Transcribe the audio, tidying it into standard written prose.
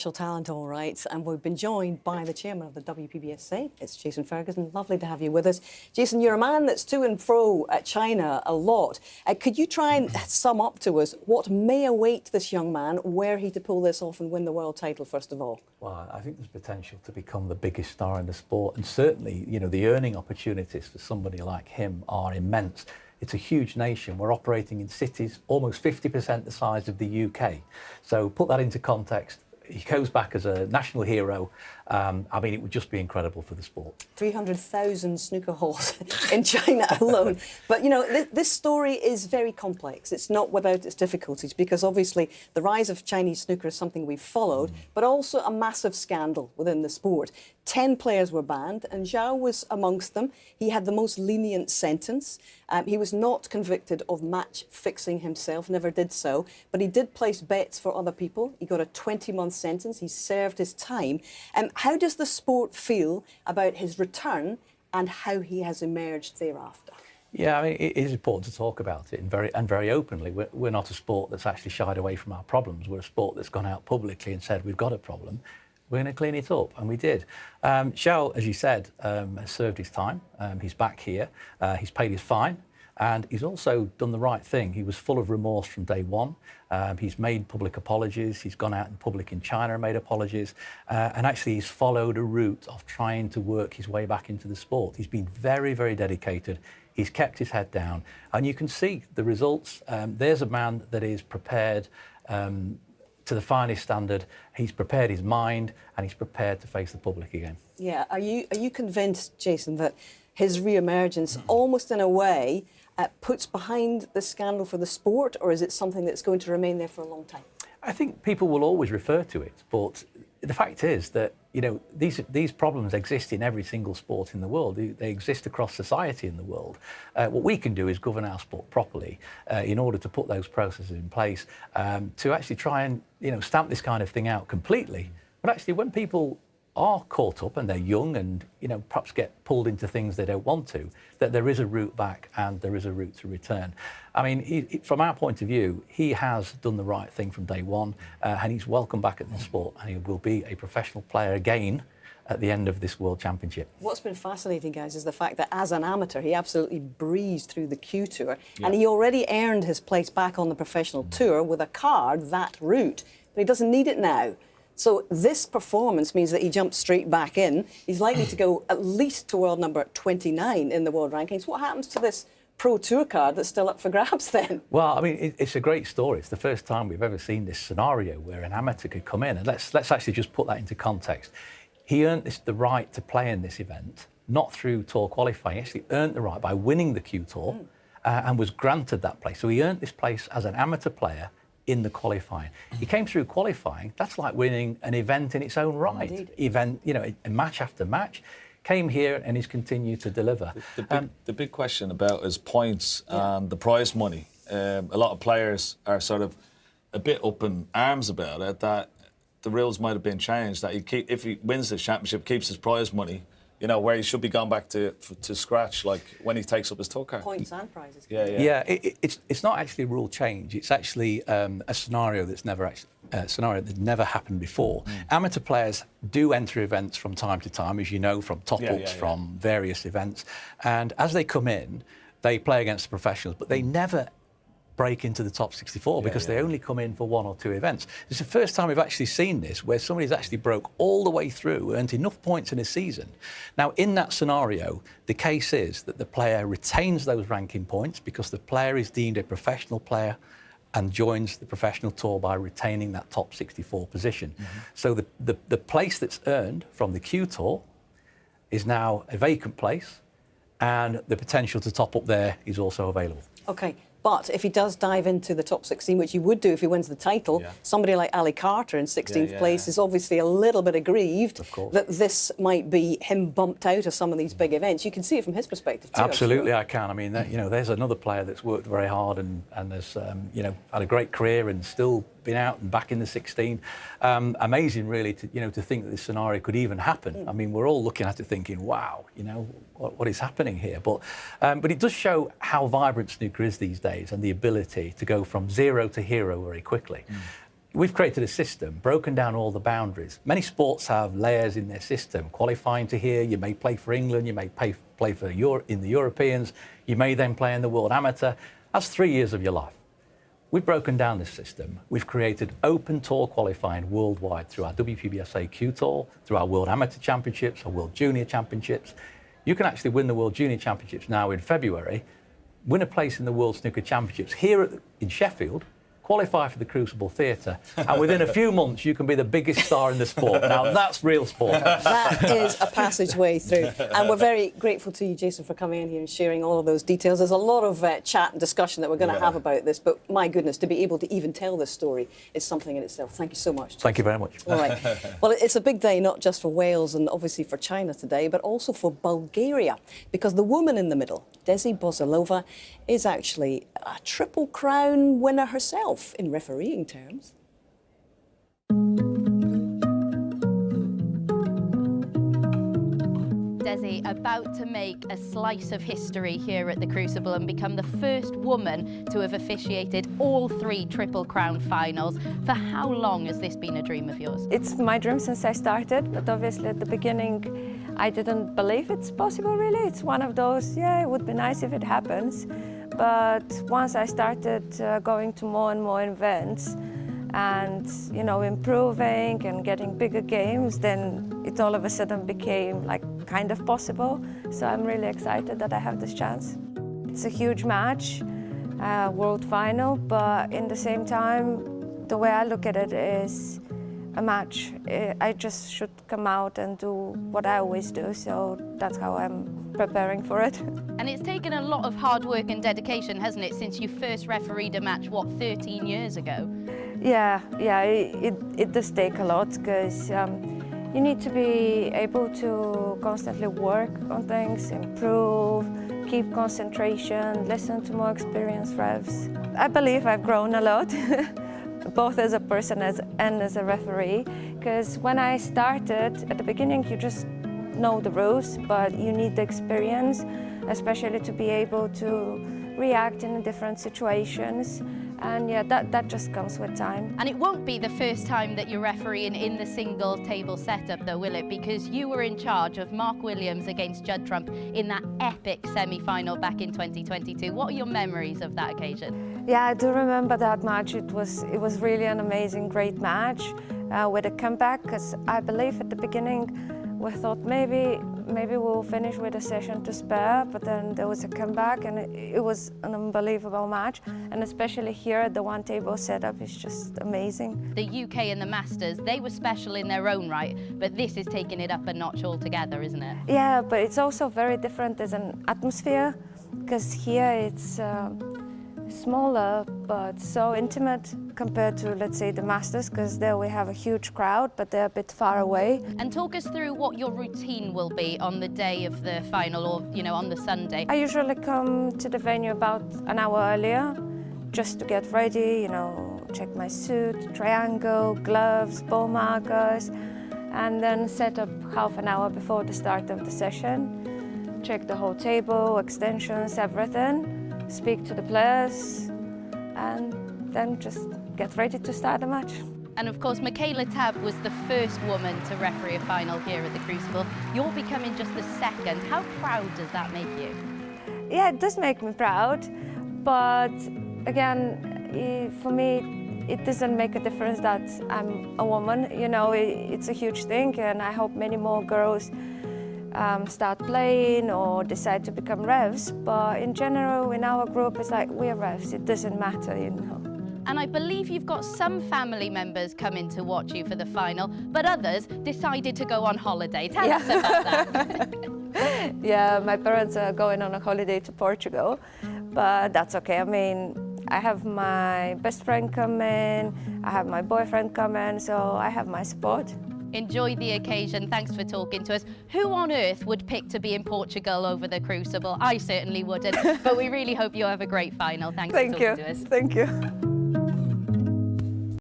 Talent, all right, and we've been joined by the chairman of the WPBSA. It's Jason Ferguson. Lovely to have you with us. Jason, you're a man that's to and fro at China a lot. Could you try and sum up to us what may await this young man, were he to pull this off and win the world title, first of all? Well, I think there's potential to become the biggest star in the sport, and certainly, the earning opportunities for somebody like him are immense. It's a huge nation. We're operating in cities almost 50% the size of the UK. So put that into context. He goes back as a national hero. I mean, it would just be incredible for the sport. 300,000 snooker halls in China alone. But, this story is very complex. It's not without its difficulties, because obviously the rise of Chinese snooker is something we've followed, but also a massive scandal within the sport. 10 players were banned, and Zhao was amongst them. He had the most lenient sentence. He was not convicted of match fixing himself, never did so, but he did place bets for other people. He got a 20-month sentence. He served his time. How does the sport feel about his return and how he has emerged thereafter? Yeah, I mean, it is important to talk about it and very openly. We're not a sport that's actually shied away from our problems. We're a sport that's gone out publicly and said, we've got a problem, we're going to clean it up, and we did. Zhao, as you said, has served his time. He's back here. He's paid his fine. And he's also done the right thing. He was full of remorse from day one. He's made public apologies. He's gone out in public in China and made apologies. And actually, he's followed a route of trying to work his way back into the sport. He's been very, very dedicated. He's kept his head down. And you can see the results. There's a man that is prepared to the finest standard. He's prepared his mind, and he's prepared to face the public again. Yeah. Are you convinced, Jason, that his re-emergence, almost in a way, puts behind the scandal for the sport, or is it something that's going to remain there for a long time? I think people will always refer to it, but the fact is that these problems exist in every single sport in the world. They exist across society in the world. What we can do is govern our sport properly in order to put those processes in place to actually try and stamp this kind of thing out completely. But actually, when people are caught up and they're young and perhaps get pulled into things they don't want to, that there is a route back and there is a route to return. I mean, from our point of view, he has done the right thing from day one, and he's welcome back at the sport, and he will be a professional player again at the end of this World Championship. What's been fascinating, guys, is the fact that as an amateur, he absolutely breezed through the Q Tour, and he already earned his place back on the professional tour with a card that route, but he doesn't need it now. So this performance means that he jumps straight back in. He's likely to go at least to world number 29 in the world rankings. What happens to this Pro Tour card that's still up for grabs then? Well, I mean, it's a great story. It's the first time we've ever seen this scenario where an amateur could come in. And let's actually just put that into context. He earned the right to play in this event, not through tour qualifying. He actually earned the right by winning the Q Tour and was granted that place. So he earned this place as an amateur player in the qualifying. He came through qualifying. That's like winning an event in its own right. Indeed. Match after match. Came here and he's continued to deliver. The big question about his points and the prize money. A lot of players are sort of a bit up in arms about it, that the rules might have been changed, that if he wins this championship, keeps his prize money, where he should be going back to scratch, like when he takes up his tour card. Points and prizes. Yeah. It's not actually a rule change. It's actually a scenario that's never happened before. Amateur players do enter events from time to time, as you know, from top-ups, from various events. And as they come in, they play against the professionals, but they never break into the top 64 because they only come in for one or two events. It's the first time we've actually seen this, where somebody's actually broke all the way through, earned enough points in a season. Now, in that scenario, the case is that the player retains those ranking points because the player is deemed a professional player and joins the professional tour by retaining that top 64 position. So the place that's earned from the Q Tour is now a vacant place, and the potential to top up there is also available. Okay. But if he does dive into the top 16, which he would do if he wins the title, somebody like Ali Carter in 16th place is obviously a little bit aggrieved that this might be him bumped out of some of these big events. You can see it from his perspective too. Absolutely, I can. I mean, there's another player that's worked very hard and has, had a great career and still been out and back in the 16. Amazing, really, to think that this scenario could even happen. I mean, we're all looking at it thinking, wow, what is happening here? But it does show how vibrant snooker is these days and the ability to go from zero to hero very quickly. We've created a system, broken down all the boundaries. Many sports have layers in their system. Qualifying to here, you may play for England, you may play for in the Europeans, you may then play in the World Amateur. That's 3 years of your life. We've broken down this system. We've created open tour qualifying worldwide through our WPBSA Q Tour, through our World Amateur Championships, our World Junior Championships. You can actually win the World Junior Championships now in February, win a place in the World Snooker Championships here in Sheffield, qualify for the Crucible Theatre, and within a few months you can be the biggest star in the sport. Now that's real sport. That is a passageway through. And we're very grateful to you, Jason, for coming in here and sharing all of those details. There's a lot of chat and discussion that we're going to have about this, but my goodness, to be able to even tell this story is something in itself. Thank you so much, Jason. Thank you very much. All right. Well, it's a big day, not just for Wales and obviously for China today, but also for Bulgaria, because the woman in the middle, Desi Bozhilova, is actually a Triple Crown winner herself in refereeing terms. Desi about to make a slice of history here at the Crucible and become the first woman to have officiated all 3 Triple Crown finals. For how long has this been a dream of yours? It's my dream since I started, but obviously at the beginning I didn't believe it's possible really. It's one of those, yeah, it would be nice if it happens. But once I started going to more and more events and, you know, improving and getting bigger games, then it all of a sudden became like kind of possible. So I'm really excited that I have this chance. It's a huge match, world final, but in the same time, the way I look at it is a match. I just should come out and do what I always do, so that's how I'm preparing for it. And it's taken a lot of hard work and dedication, hasn't it, since you first refereed a match, what, 13 years ago? Yeah, it does take a lot, because you need to be able to constantly work on things, improve, keep concentration, listen to more experienced refs. I believe I've grown a lot, both as a person and as a referee, because when I started, at the beginning you just know the rules, but you need the experience, especially to be able to react in different situations. And yeah, that just comes with time. And it won't be the first time that you're refereeing in the single table setup though, will it? Because you were in charge of Mark Williams against Judd Trump in that epic semi-final back in 2022. What are your memories of that occasion? Yeah, I do remember that match. It was really an amazing, great match with a comeback, because I believe at the beginning we thought maybe we'll finish with a session to spare, but then there was a comeback and it was an unbelievable match. And especially here at the one table setup is just amazing. The UK and the Masters, they were special in their own right, but this is taking it up a notch altogether, isn't it? Yeah, but it's also very different as an atmosphere, because here it's smaller but so intimate compared to, let's say, the Masters, because there we have a huge crowd, but they're a bit far away. And talk us through what your routine will be on the day of the final, or, you know, on the Sunday. I usually come to the venue about an hour earlier, just to get ready, you know, check my suit, triangle, gloves, ball markers, and then set up half an hour before the start of the session, check the whole table, extensions, everything, speak to the players, and then just get ready to start the match. And of course, Michaela Tabb was the first woman to referee a final here at the Crucible. You're becoming just the second. How proud does that make you? Yeah, it does make me proud, but again, for me, it doesn't make a difference that I'm a woman. You know, it's a huge thing, and I hope many more girls start playing or decide to become refs. But in general, in our group, it's like, we're refs, it doesn't matter, you know. And I believe you've got some family members coming to watch you for the final, but others decided to go on holiday. Tell us about that. Yeah, my parents are going on a holiday to Portugal, but that's okay. I mean, I have my best friend coming, I have my boyfriend coming, so I have my support. Enjoy the occasion. Thanks for talking to us. Who on earth would pick to be in Portugal over the Crucible? I certainly wouldn't, but we really hope you have a great final. Thanks for talking to us. Thank you.